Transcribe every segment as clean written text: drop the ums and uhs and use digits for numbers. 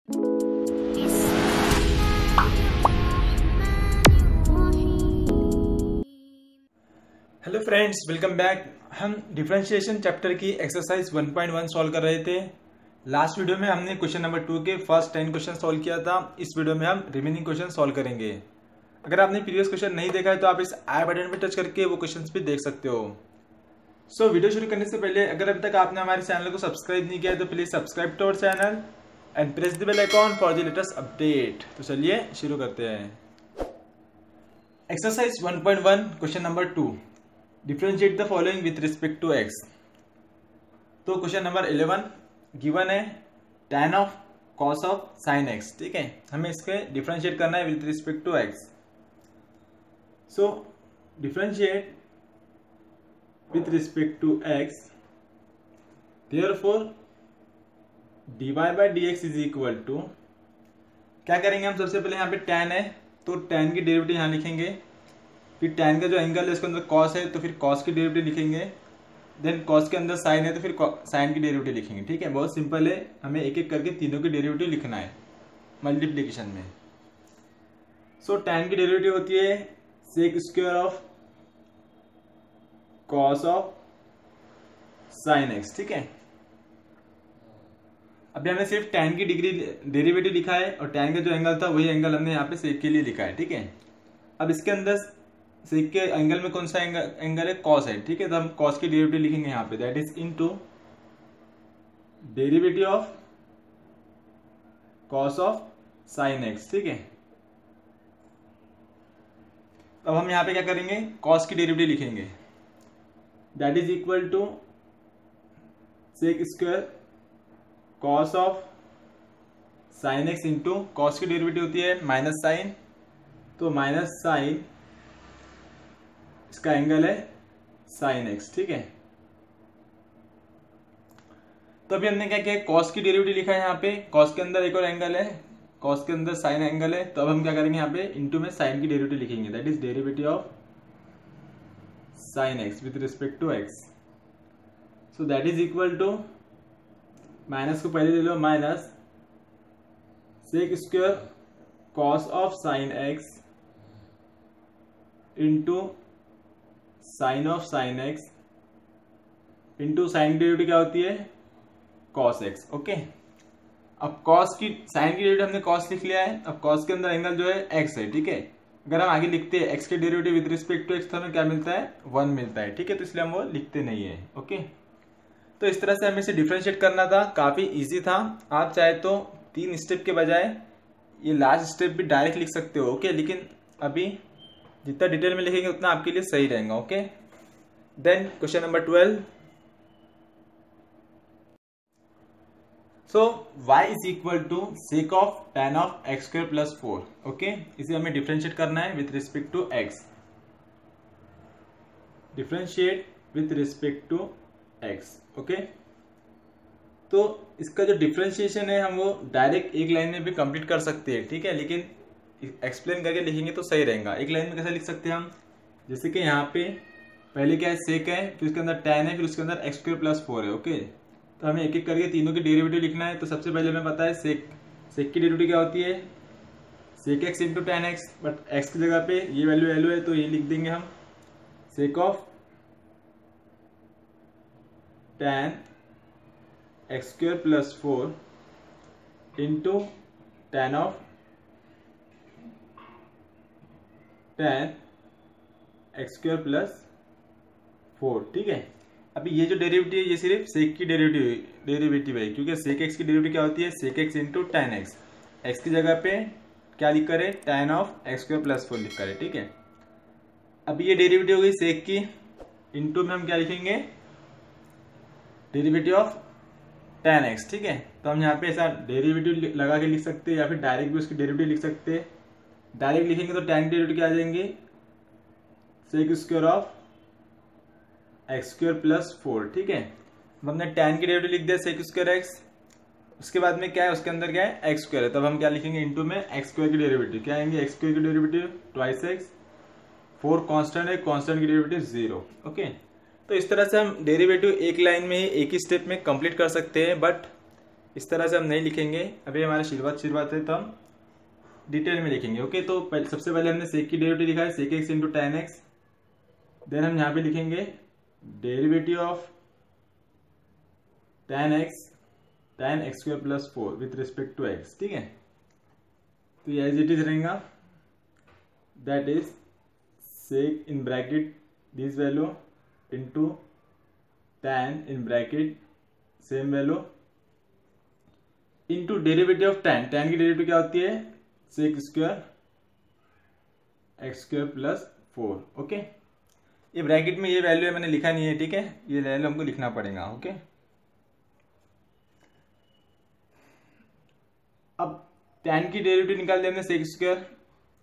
Hello friends, welcome back. हम differentiation chapter की exercise 1.1 solve कर रहे थे। लास्ट वीडियो में हमने क्वेश्चन नंबर 2 के फर्स्ट 10 क्वेश्चन सॉल्व किया था। इस वीडियो में हम रिमेनिंग क्वेश्चन सॉल्व करेंगे। अगर आपने प्रीवियस क्वेश्चन नहीं देखा है तो आप इस आई बटन पर टच करके वो क्वेश्चंस भी देख सकते हो। सो वीडियो शुरू करने से पहले अगर अभी तक आपने हमारे चैनल को सब्सक्राइब नहीं किया है तो please subscribe to our channel and press the bell icon for the latest update. तो चलिए शुरू करते हैं। Exercise 1.1 question number 2, differentiate the following with respect to x. तो क्वेश्चन नंबर 11 गिवन है tan of cos of sin x। ठीक है, हमें इसके डिफरेंशिएट करना है with respect to x। So differentiate with respect to x, therefore dy by dx is equal to, क्या करेंगे हम सबसे पहले यहाँ पे tan है तो tan की डेरिवेटिव यहाँ लिखेंगे, फिर tan का जो एंगल है उसके अंदर cos है तो फिर cos की डेरिवेटिव लिखेंगे, देन cos के अंदर sin है तो फिर sin की डेरिवेटिव लिखेंगे। ठीक है, बहुत सिंपल है, हमें एक एक करके तीनों की डेरिवेटिव लिखना है मल्टीप्लिकेशन में। सो tan की डेरिवेटिव होती है sec square of cos of sin x। ठीक है, अभी हमने सिर्फ tan की डिग्री डेरिवेटिव लिखा है और tan का जो एंगल था वही एंगल हमने यहाँ पे sec के लिए लिखा है। ठीक है, अब इसके अंदर सेक के एंगल में कौन सा एंगल है, कॉस है। ठीक है, तो हम कॉस की डेरिवेटिव लिखेंगे यहाँ पे, that is into derivative of cos of sine x. ठीक है, अब हम यहाँ पे क्या करेंगे, कॉस की डेरिवेटिव लिखेंगे, that is equal to sec square cos of sine x into cos की डेरिवेटिव होती है माइनस साइन, तो माइनस साइन इसका एंगल है साइन एक्स। ठीक है, तो अभी हमने क्या किया, कॉस की डेरिवेटिव लिखा है यहाँ पे, कॉस के अंदर एक और एंगल है, कॉस के अंदर साइन एंगल है, तो अब हम क्या करेंगे यहाँ पे इनटू में साइन की डेरिवेटिव लिखेंगे, that is derivative of sine x with respect to x. So that is equal to, minus को पहले ले लो, minus sec square cos of sine x into sine of sine x into sine की derivative क्या होती है, cos x. Okay, अब cos की साइन की डेरिवेटिव हमने कॉस लिख लिया है, अब कॉस के अंदर एंगल जो है एक्स है। ठीक है, अगर हम आगे लिखते हैं एक्स के derivative with respect to x तो हमें क्या मिलता है, 1 मिलता है। ठीक है, तो इसलिए हम वो लिखते नहीं है। ओके, तो इस तरह से हमें इसे डिफरेंशिएट करना था, काफी इजी था। आप चाहे तो 3 स्टेप के बजाय ये लास्ट स्टेप भी डायरेक्ट लिख सकते हो। ओके, लेकिन अभी जितना डिटेल में लिखेंगे उतना आपके लिए सही रहेगा। Okay, then question number 12, so y is equal to sec of tan of x square plus 4। Okay, इसे हमें डिफरेंशिएट करना है with respect to x, differentiate with respect to x। Okay, तो इसका जो डिफरेंशिएशन है हम वो डायरेक्ट एक लाइन में भी कंप्लीट कर सकते हैं। ठीक है, लेकिन एक्सप्लेन करके लिखेंगे तो सही रहेगा। एक लाइन में कैसे लिख सकते हैं हम, जैसे कि यहाँ पे पहले क्या है, सेक है, फिर उसके अंदर tan है, फिर उसके अंदर एक्स स्क्वायर प्लस 4 है। ओके, तो हमें एक एक करके तीनों की डेरिवेटिव लिखना है। तो सबसे पहले हमें पता है सेक की डेरिवेटिव क्या होती है, sec x into tan x, but x की जगह पे ये वैल्यू है तो ये लिख देंगे हम, सेक of tan x square plus 4 into tan of tan x square plus 4। ठीक है, अभी ये जो डेरिवेटिव है ये सिर्फ सेक की डेरिवेटिव है, क्योंकि सेक एक्स की डेरिवेटिव क्या होती है, sec x into tan x, x की जगह पे क्या लिख कर है, tan of x square plus 4 लिख कर है। ठीक है, अभी ये डेरिवेटिव हो गई सेक की, इंटू में हम क्या लिखेंगे, डेरिवेटिव ऑफ tan एक्स। ठीक है, तो हम यहाँ पे ऐसा डेरिवेटिव लगा के लिख सकते हैं या फिर डायरेक्ट भी उसकी डेरिवेटिव लिख सकते हैं। डायरेक्ट लिखेंगे तो tan की डेरिवेटिव क्या आ जाएंगे, sec square of x square plus 4। ठीक है, हमने tan की डेरिवेटिव लिख दिया सेक स्क्वायर एक्स, उसके बाद में क्या है, उसके अंदर क्या है, एक्स स्क्वायर है, तब हम क्या लिखेंगे, इंटू में एक्स स्क्वायर की डेरिवेटिव क्या आएंगे, एक्स स्क्वायर की डेरिवेटिव ट्वाइस एक्स, 4 कांस्टेंट है, कांस्टेंट की डेरिवेटिव 0। ओके, तो इस तरह से हम डेरिवेटिव एक लाइन में ही एक ही स्टेप में कंप्लीट कर सकते हैं, बट इस तरह से हम नहीं लिखेंगे, अभी हमारा शुरुआत है तो हम डिटेल में लिखेंगे। ओके, तो सबसे पहले हमने सेक की डेरिवेटिव लिखा है sec x into tan x। Then हम यहाँ पे लिखेंगे derivative of tan x square plus 4 with respect to x। ठीक है, तो ये एज इट इज रहेगा, that is sec in bracket this value into tan in bracket same value into derivative of tan की डेरिवेटिव क्या होती है sec square x square plus 4। Okay, ये ब्रैकेट में ये वैल्यू है, मैंने लिखा नहीं है। ठीक है, ये वैल्यू हमको लिखना पड़ेगा। ओके, अब tan की डेरिवेटिव निकाल दिया हमने sec square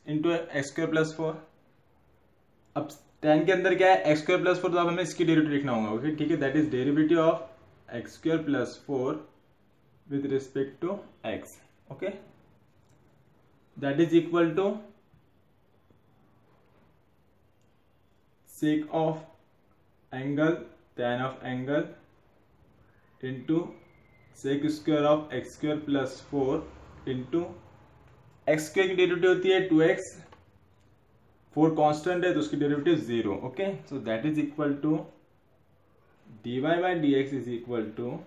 into x square plus 4। अब tan के अंदर क्या है एक्स स्क्वायर प्लस 4, तो अब हमें इसकी डेरिवेटिव लिखना होगा। ओके, ठीक है, that is derivative of x square plus 4 with respect to x। okay, that is equal to sec of angle tan of angle into sec square of x square plus 4 into x square की derivative होती है 2x, 4 constant है तो उसकी derivative 0। Okay, so that is equal to dy by dx is equal to,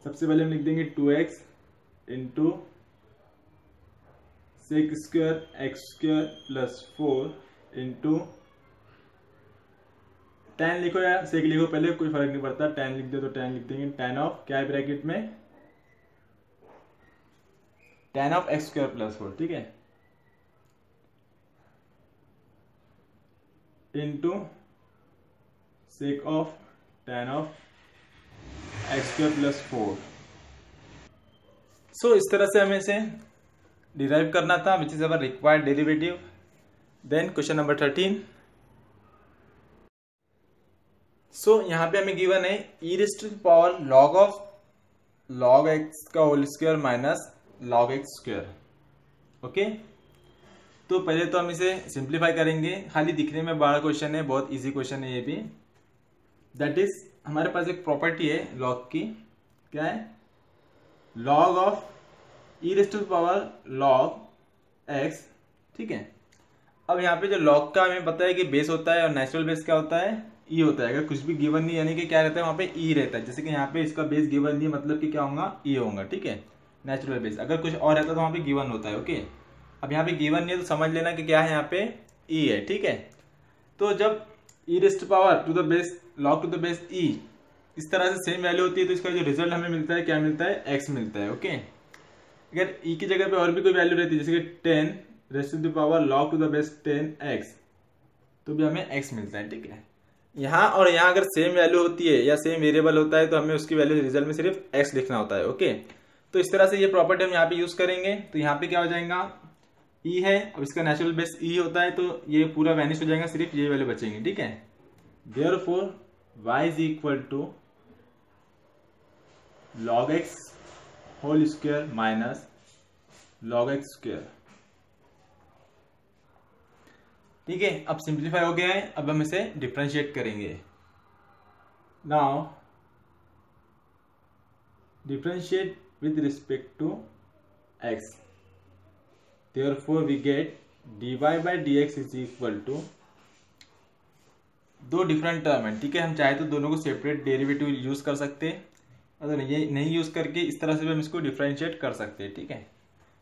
सबसे पहले हम लिख देंगे 2x into sec square x square plus 4 into tan लिखो या सेक लिखो, पहले कोई फर्क नहीं पड़ता, tan लिख दो तो tan लिख देंगे, tan ऑफ क्या है ब्रैकेट में tan of x square plus 4। ठीक है, into sec of tan of x square plus 4। So इस तरह से हमें इसे डिराइव करना था, which is our required derivative. Then question number 13। So यहाँ पे हमें गिवन है e raise to the power log of log x का whole square minus log x square. Okay, तो पहले तो हम इसे सिंप्लीफाई करेंगे, खाली दिखने में बड़ा क्वेश्चन है, बहुत इजी क्वेश्चन है ये भी। दैट इज हमारे पास एक प्रॉपर्टी है लॉग की, क्या है log of e raise to the power log x. ठीक है, अब यहाँ पे जो लॉग का हमें पता है कि बेस होता है और नेचुरल बेस क्या होता है ई होता है। अगर कुछ भी गिवन नहीं यानी कि क्या रहता है वहां पे ई रहता है, जैसे कि यहाँ पे इसका बेस गिवन नहीं मतलब कि क्या होगा ई होगा। ठीक है, नेचुरल बेस। अगर कुछ और रहता तो वहां पे गिवन होता है। ओके, अब यहाँ पे गिवन नहीं है तो समझ लेना कि क्या है यहाँ पे ई है। ठीक है, तो जब e raise to power to the base log to the base e इस तरह से सेम वैल्यू होती है तो इसका जो रिजल्ट हमें मिलता है क्या मिलता है एक्स मिलता है। ओके, अगर ई की जगह पे और भी कोई वैल्यू रहती है जैसे कि 10 raise to the power log to the base 10x तो भी हमें x मिलता है। ठीक है, यहाँ और यहाँ अगर सेम वैल्यू होती है या सेम वेरिएबल होता है तो हमें उसकी वैल्यू रिजल्ट में सिर्फ x लिखना होता है। ओके, तो इस तरह से ये प्रॉपर्टी हम यहाँ पे यूज करेंगे। तो यहाँ पे क्या हो जाएगा ई है, अब इसका नेचुरल बेस ई होता है तो ये पूरा वैनिश हो जाएगा, सिर्फ ये वैल्यू बचेंगे। ठीक है, therefore y is equal to log x whole square minus log x square. ठीक है, अब सिंप्लीफाई हो गया है, अब हम इसे डिफरेंशिएट करेंगे। Now differentiate with respect to x, therefore we get dy by dx is equal to, दो डिफरेंट टर्म है। ठीक है, हम चाहे तो दोनों को सेपरेट डेरिवेटिव यूज कर सकते हैं, अगर ये नहीं यूज करके इस तरह से भी हम इसको डिफरेंशिएट कर सकते हैं। ठीक है,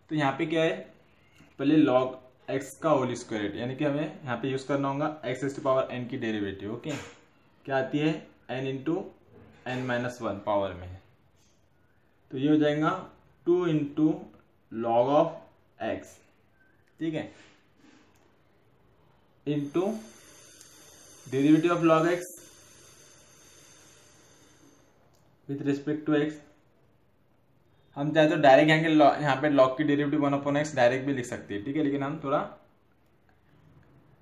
तो यहाँ पे क्या है पहले log x का होल स्क्वायर यानी कि हमें यहाँ पे यूज करना होगा x raise to power n की डेरिवेटिव। ओके, क्या आती है n into n minus 1 power में, तो ये हो जाएगा 2 इंटू लॉग ऑफ x। ठीक है, into derivative of log x with respect to x। हम चाहे तो डायरेक्ट यहाँ पे लॉग की डेरिवेटिव 1/x डायरेक्ट भी लिख सकते हैं। ठीक है, लेकिन हम थोड़ा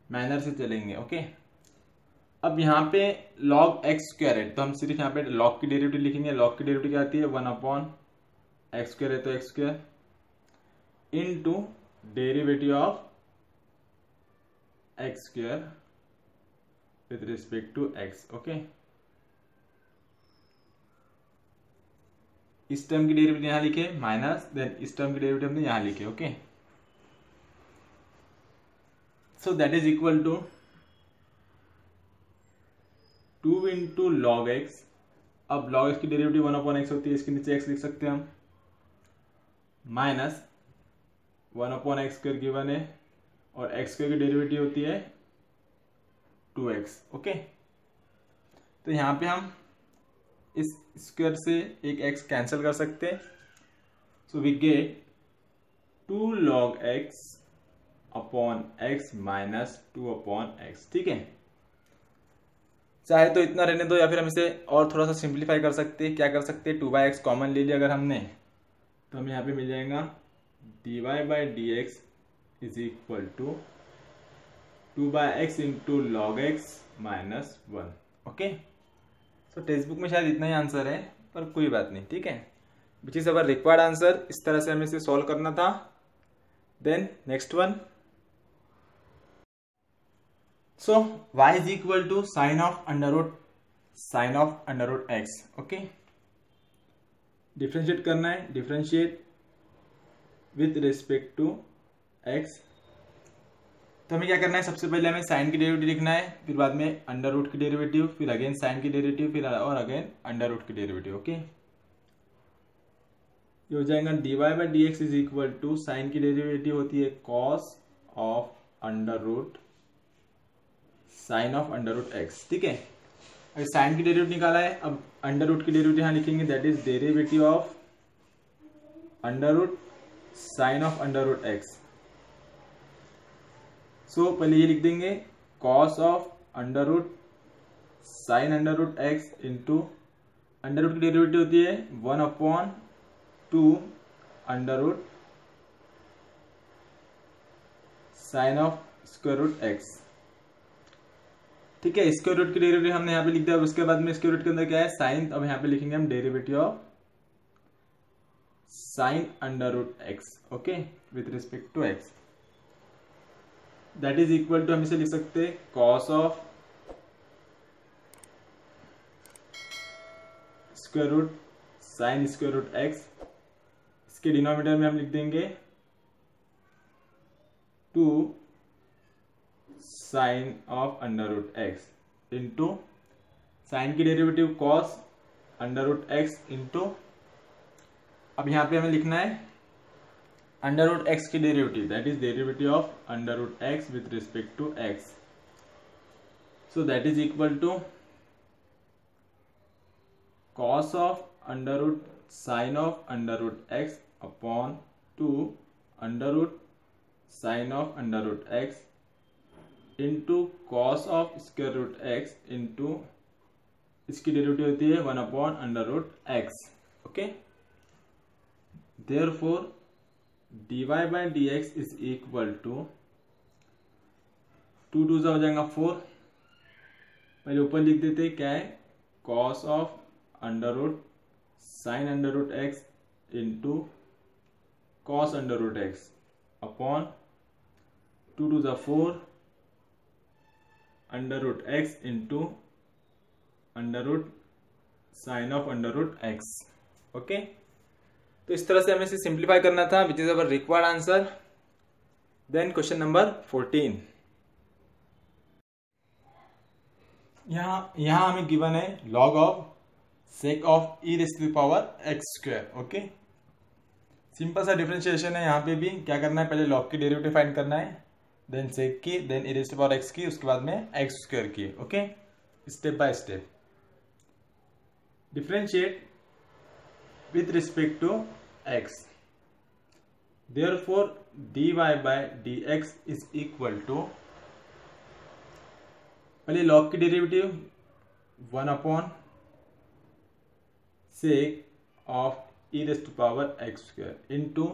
मैनर से चलेंगे। ओके, अब यहाँ पे log x स्क्वायर है तो हम सिर्फ यहाँ पे log की डेरिवेटिव लिखेंगे। log की डेरिवेटिव क्या आती है 1/x स्क्वायर है तो x square into derivative of x square with respect to x। Okay, इस टर्म की डेरिवेटिव यहाँ लिखे माइनस, देन इस टर्म की डेरिवेटिव हमने यहाँ लिखे। Okay, so that is equal to 2 into log x. अब लॉग एक्स की डेरिवेटिव 1/x होती है, इसके नीचे x लिख सकते हैं हम, माइनस 1/x स्क्वायर गिवन है, और x स्क्वायर की डेरिवेटिव होती है 2x। ओके, तो यहाँ पे हम इस स्क्वायर से एक x कैंसिल कर सकते हैं, so we get 2 log x upon x minus 2/x। ठीक है, चाहे तो इतना रहने दो, या फिर हम इसे और थोड़ा सा सिंप्लीफाई कर सकते हैं। क्या कर सकते हैं, 2/x कॉमन ले लिया अगर हमने, तो हमें यहाँ पे मिल जाएगा dy/dx is equal to 2/x into log x minus 1। Okay, so textbook में शायद इतना ही आंसर है, पर कोई बात नहीं। ठीक है, which is our required answer. इस तरह से हमें इसे सॉल्व करना था। Then next one, so y is equal to sine of under root x. Okay, differentiate करना है, differentiate with respect to x। तो हमें क्या करना है, सबसे पहले हमें साइन की डेरिवेटिव लिखना है, फिर बाद में अंडर रूट की डेरिवेटिव, फिर अगेन साइन की डेरिवेटिव, फिर और अगेन अंडर रूट की डेरिवेटिव। ओके, ये हो जाएगा dy/dx is equal to sine की डेरिवेटिव होती है cos of under root sine of under root x. ठीक है, अगर साइन की डेरिवेटिव निकाला है, अब अंडर रूट की डेरिवेटिव यहाँ लिखेंगे, that is derivative of under root sine of under root x. So पहले ये लिख देंगे cos of under root sine under root x into under root की डेरिवेटिव होती है 1/2 under root sine of square root x. ठीक है, square root की डेरिवेटिव हमने यहाँ पे लिख दिया। उसके बाद में स्क्वायर रूट के अंदर क्या है, साइन। अब यहाँ पे लिखेंगे हम derivative of sine under root x. Okay, with respect to x, that is equal to हम इसे लिख सकते हैं cos of square root sine square root x. इसके डिनोमिनेटर में हम लिख देंगे 2 sine of under root x into sine की derivative cos under root x into, अब यहाँ पे हमें लिखना है अंडर रूट एक्स की derivative, that is derivative of under root x with respect to x. So that is equal to cos of under root sine of under root x upon 2 under root sine of under root x into cos of square root x into इसकी derivative होती है 1/√x। Okay, therefore dy/dx is equal to 2 2 हो जाएगा 4। पहले ऊपर लिख देते हैं क्या है, cos of under root sine under root x into cos under root x upon 2 2 4 under root x into under root sine of under root x. Okay, तो इस तरह से हमें इसे सिंप्लीफाई करना था, which is our required answer. Then question number 14, यहाँ हमें गिवन है log of sec of e raise to the power x square. Okay, simple सा डिफरेंशिएशन है। यहाँ पे भी क्या करना है, पहले लॉग की डेरिवेटिव फाइंड करना है, देन सेक की, then e raise to power x की, उसके बाद में एक्स स्क्वायर की। Okay, step by step differentiate with respect to x. Therefore dy/dx is equal to, पहले लॉग की derivative 1/sec of e raise to power x square into,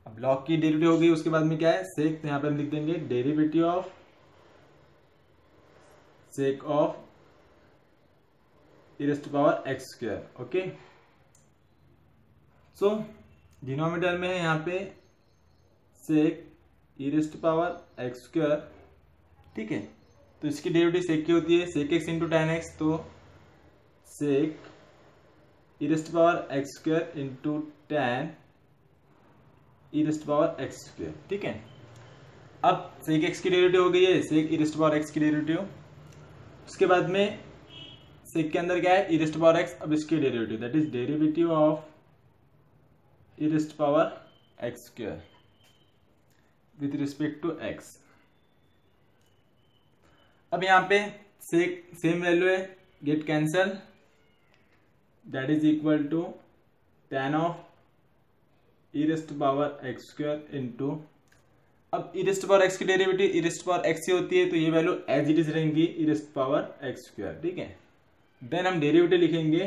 अब log की derivative हो गई, उसके बाद में क्या है सेक, तो यहाँ पे हम लिख देंगे derivative of sec of e raise to power x square. Okay, so denominator में है यहाँ पे sec e raise to power x square. ठीक है, तो इसकी डेरिवेटिव सेक की होती है sec x into tan x, तो sec e rest power x square into tan e rest power x square. ठीक है, अब सेक एक्स की डेरिवेटिव हो गई है, सेक ई रेस्ट पावर एक्स की डेरिवेटिव। उसके बाद में सेक के अंदर क्या है, ई रेस्ट पावर एक्स, अब इसकी derivative that is derivative of e rest power x square with respect to x. अब यहाँ पे सेक सेम वैल्यू है, get cancel, that is equal to tan of e rest power x square into, अब e rest power x की derivative e rest power x ही होती है, तो ये वैल्यू एज इट इज रहेंगी e rest power x square. ठीक है, देन हम डेरिवेटिव लिखेंगे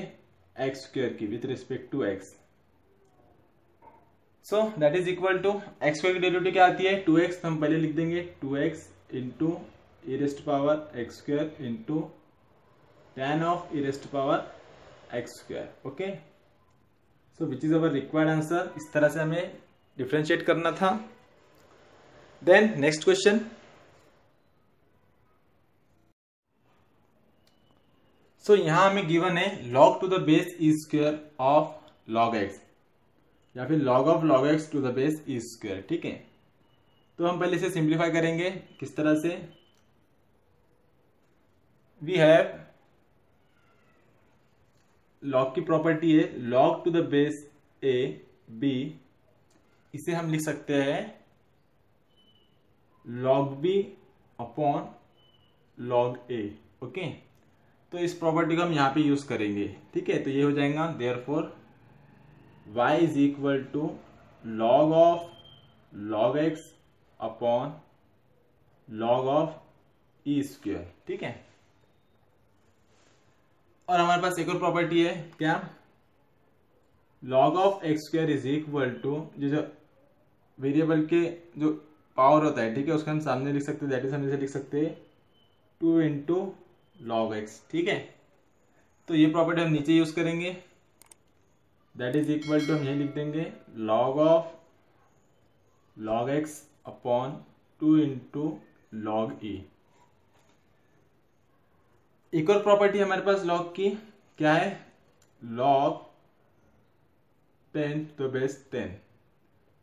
एक्स स्क्वायर की with respect to x. So that is equal to x square की डेरिवेटिव क्या आती है 2x, तो हम पहले लिख देंगे 2x into E rest power x square into tan of e rest power x square. Okay, so which is our required answer. इस तरह से हमें डिफ्रेंशिएट करना था। देन नेक्स्ट क्वेश्चन, सो यहां हमें गिवन है log to the base e square of log x या फिर log of log x to the base e square. ठीक है, तो हम पहले इसे सिंप्लीफाई करेंगे। किस तरह से, वी हैव log की प्रॉपर्टी है log to the base a b, इसे हम लिख सकते हैं log b upon log a। Okay, तो इस प्रॉपर्टी को हम यहां पे यूज करेंगे। ठीक है, तो ये हो जाएगा therefore y is equal to log of log x upon log of e square. ठीक है, और हमारे पास एक और प्रॉपर्टी है क्या, log of x square is equal to जो वेरिएबल के जो पावर होता है, ठीक है, उसको हम सामने लिख सकते हैं, दैट इज हम इसे लिख सकते हैं 2 इंटू लॉग एक्स। ठीक है, तो ये प्रॉपर्टी हम नीचे यूज करेंगे, दैट इज इक्वल टू हम यही लिख देंगे log of log x upon 2 into log ई। एक और प्रॉपर्टी हमारे पास log की क्या है, log 10 टू द बेस 10,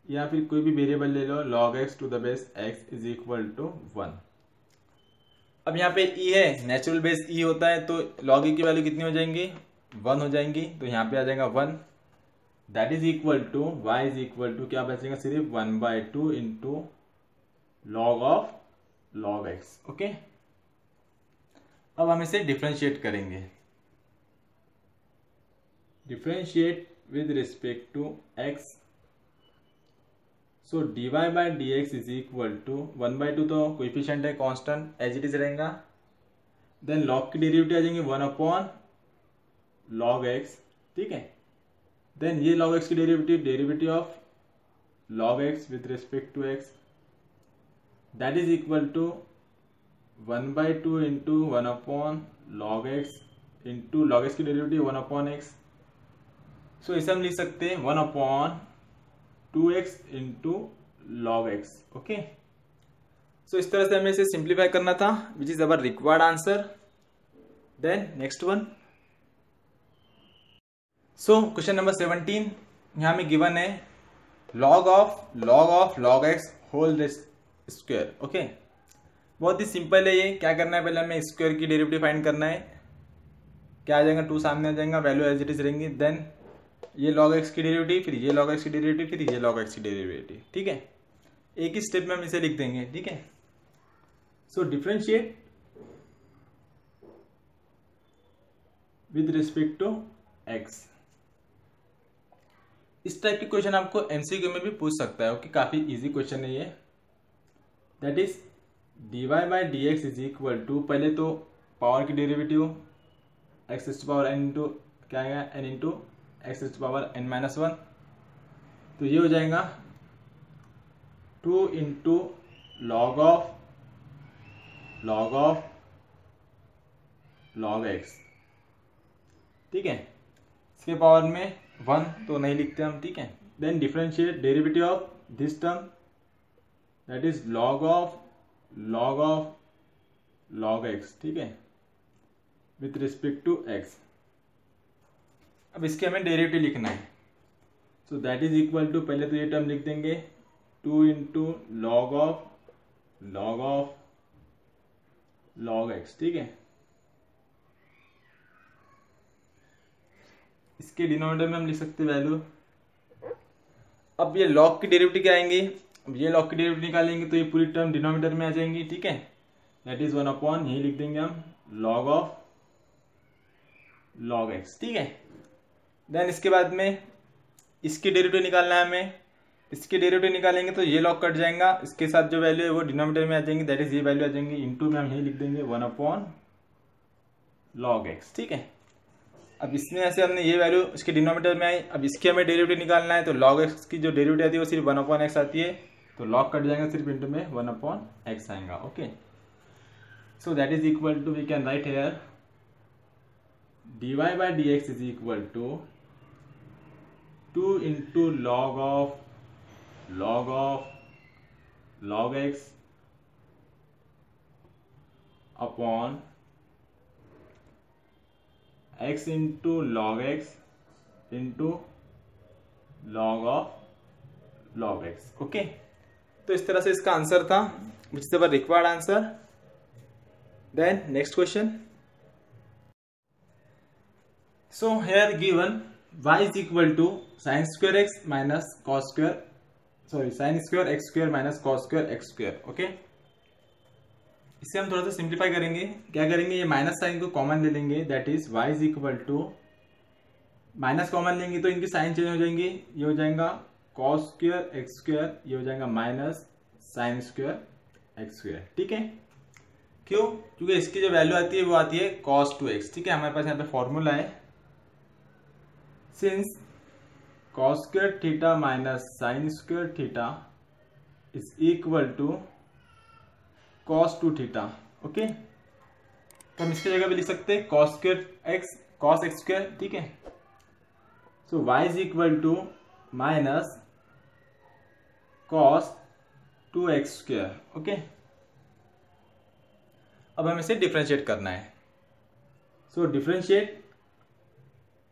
या फिर कोई भी वेरिएबल ले लो, log x to the base x is equal to 1। अब यहाँ पे e है, नेचुरल बेस e होता है, तो log e की वैल्यू कितनी हो जाएंगी 1 हो जाएंगी, तो यहाँ पे आ जाएगा 1, that is equal to y is equal to क्या बचेगा, सिर्फ 1/2 into log of log x। Okay, अब हम इसे डिफरेंशिएट करेंगे, differentiate with respect to x, so dy by dx is equal to 1/2, तो कोएफिशिएंट है कांस्टेंट एज इट इज रहेगा, देन log की डेरिवेटिव आ जाएंगे 1 अपॉन log x। ठीक है, देन ये log x की derivative of log x with respect to x, that is equal to 1/2 into 1 upon log x into log x की derivative 1 upon x। So इसे हम लिख सकते हैं 1 upon 2x into log x। Okay, so इस तरह से हमें इसे सिंप्लीफाई करना था, which is our required answer. Then next one, so question number 17 यहां में गिवन है log of log x whole square. Okay, बहुत ही सिंपल है ये, क्या करना है, पहले हमें स्क्वायर की डेरिवेटिव फाइंड करना है, क्या आ जाएगा 2 सामने आ जाएगा, वैल्यू एज इट इज रहेंगी, देन ये log x की डेरिवेटिव, फिर ये log x की डेरिवेटिव, फिर ये log x की डेरिवेटिव। ठीक है, एक ही स्टेप में हम इसे लिख देंगे। ठीक है, सो differentiate with respect to x। इस टाइप के क्वेश्चन आपको एमसीक्यू में भी पूछ सकता है। ओके, काफी इजी क्वेश्चन है ये, that is dy by dx is equal to, पहले तो पावर की derivative x to power n into क्या आएगा n into x to power n-1, तो ये हो जाएगा 2 into log of log x। ठीक है, इसके पावर में 1 तो नहीं लिखते हम। ठीक है, then differentiate derivative of this term, that is log of log x। ठीक है, विथ रिस्पेक्ट टू x। अब इसके हमें डेरिवेटिव लिखना है। So that is equal to, पहले तो ये टर्म लिख देंगे 2 into log of log x, ठीक है। इसके डिनोमिनेटर में हम लिख सकते वैल्यू। अब ये लॉग की डेरिवेटिव क्या आएंगी, अब ये लॉग की डेरिवेटिव निकालेंगे तो ये पूरी टर्म डिनोमिनेटर में आ जाएंगी, ठीक है। दैट इज 1 अपॉन, यही लिख देंगे हम लॉग ऑफ लॉग एक्स, ठीक है। देन इसके बाद में इसकी डेरिवेटिव निकालना है हमें। इसकी डेरिवेटिव निकालेंगे तो ये लॉग कट जाएगा, इसके साथ जो वैल्यू है वो डिनोमिनेटर में आ जाएंगी, दैट इज ये वैल्यू आ जाएंगी। इनटू में हम यही लिख देंगे 1 अपॉन लॉग एक्स, ठीक है। अब इसमें ऐसे हमने ये वैल्यू इसके डिनोमिनेटर में आई। अब इसकी हमें डेरिवेटिव निकालना है तो log x की जो डेरिवेटिव आती है वो सिर्फ 1 अपॉन एक्स आती है, तो log कट जाएगा, सिर्फ इंटू में 1 अपॉन एक्स आएगा, okay. So that is equal to, we can write here dy by dx is equal to 2 into log of log x upon x into log x into log of log x, okay. तो इस तरह से इसका answer था, which is our required answer. Then next question. So here given y is equal to sine square x minus cos square, sorry sign square x square minus cos square x square, okay. इसे हम थोड़ा सा simplify करेंगे। क्या करेंगे, ये minus sign को common ले लेंगे, that is y is equal to, minus common लेंगे तो इनकी साइन चेंज हो जाएंगी, ये हो जाएगा कॉस स्क्वायर एक्स स्क्वायर, ये हो जाएगा minus sine square x square, ठीक है। क्यों, क्योंकि इसकी जो वैल्यू आती है वो आती है cos 2x, ठीक है। हमारे पास यहाँ पे फॉर्मूला है, since cos square theta minus sine square theta is equal to cos 2 theta, okay. तो हम इसकी जगह पे लिख सकते हैं cos square x cos x square, ठीक है। So y is equal to minus cos 2x square, okay. अब हमें इसे डिफरेंशिएट करना है। सो differentiate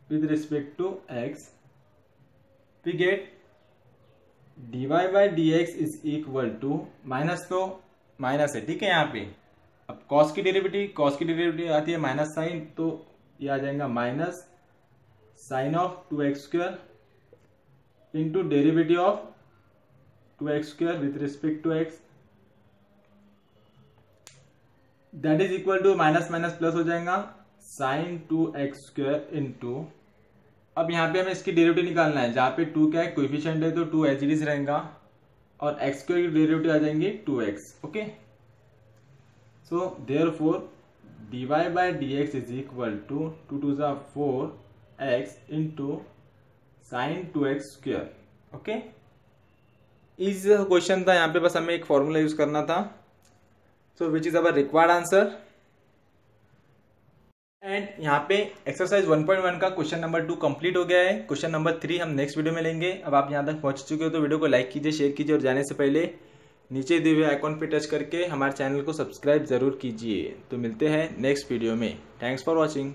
with respect to x, we get dy by dx is equal to, minus तो minus है, ठीक है। यहाँ पे अब cos की डेरिवेटिव आती है माइनस साइन, तो ये आ जाएगा minus sine of 2x square into derivative of 2x square with respect to x, that is equal to minus minus plus हो जाएगा साइन 2x स्क्वायर इंटू, अब यहाँ पे हमें इसकी डेरिवेटिव निकालना है, जहाँ पे 2 क्या है कोएफिशिएंट है तो 2 एज इट इज रहेगा, और x स्क्वायर की डेरिवेटिव आ जाएंगे 2x, okay. So therefore dy by dx is equal to 2 to ज़ा 4x into sine 2x square, okay. इस क्वेश्चन था, यहाँ पे बस हमें एक फॉर्मूला यूज करना था। So which is our required answer. And यहाँ पे एक्सरसाइज 1.1 का क्वेश्चन नंबर 2 कंप्लीट हो गया है। क्वेश्चन नंबर 3 हम नेक्स्ट वीडियो में लेंगे। अब आप यहाँ तक पहुँच चुके हो तो वीडियो को लाइक कीजिए, शेयर कीजिए, और जाने से पहले नीचे दिए हुए आइकॉन पे टच करके हमारे चैनल को सब्सक्राइब जरूर कीजिए। तो मिलते हैं नेक्स्ट वीडियो में। Thanks for watching.